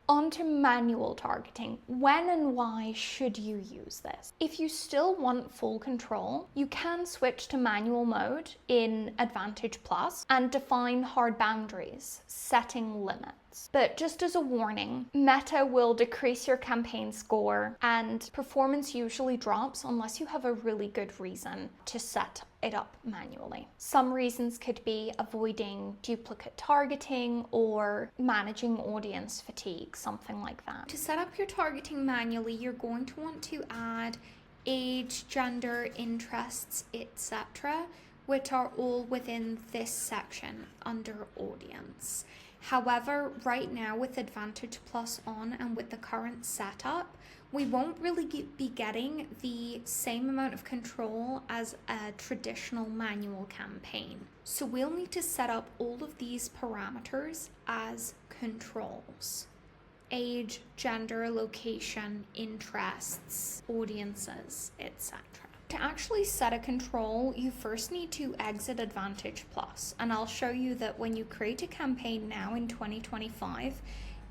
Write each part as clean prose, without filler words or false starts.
On to manual targeting. When and why should you use this? If you still want full control, you can switch to manual mode in Advantage Plus and define hard boundaries, setting limits. But just as a warning, Meta will decrease your campaign score and performance usually drops unless you have a really good reason to set it up manually. Some reasons could be avoiding duplicate targeting or managing audience fatigue, something like that. To set up your targeting manually, you're going to want to add age, gender, interests, etc., which are all within this section under audience. However, right now with Advantage Plus on and with the current setup, we won't really be getting the same amount of control as a traditional manual campaign. So we'll need to set up all of these parameters as controls: age, gender, location, interests, audiences, etc. To actually set a control, you first need to exit Advantage Plus, and I'll show you that when you create a campaign now in 2025,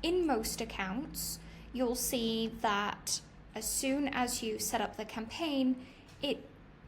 in most accounts, you'll see that as soon as you set up the campaign, it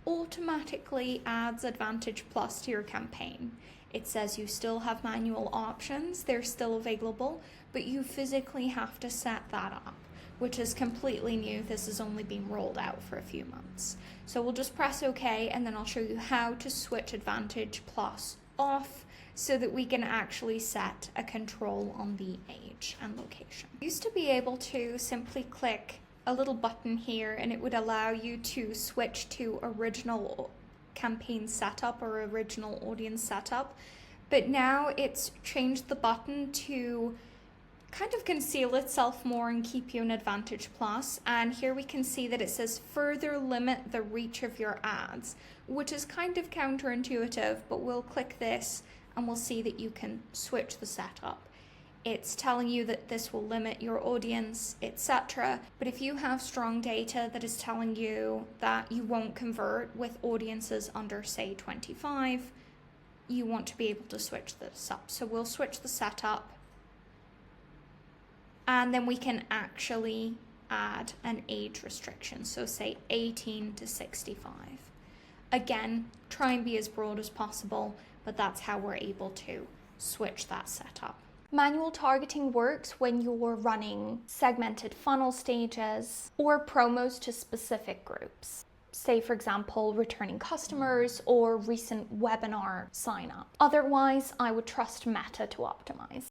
automatically adds Advantage Plus to your campaign. It says you still have manual options, they're still available, but you physically have to set that up, which is completely new. This has only been rolled out for a few months. So we'll just press OK, and then I'll show you how to switch Advantage Plus off so that we can actually set a control on the age and location. You used to be able to simply click a little button here and it would allow you to switch to original campaign setup or original audience setup, but now it's changed the button to kind of conceal itself more and keep you in Advantage Plus. And here we can see that it says further limit the reach of your ads, which is kind of counterintuitive, but we'll click this and we'll see that you can switch the setup. It's telling you that this will limit your audience, etc. But if you have strong data that is telling you that you won't convert with audiences under, say, 25, you want to be able to switch this up. So we'll switch the setup, and then we can actually add an age restriction. So say 18 to 65. Again, try and be as broad as possible, but that's how we're able to switch that setup. Manual targeting works when you're running segmented funnel stages or promos to specific groups. Say, for example, returning customers or recent webinar sign up. Otherwise, I would trust Meta to optimize.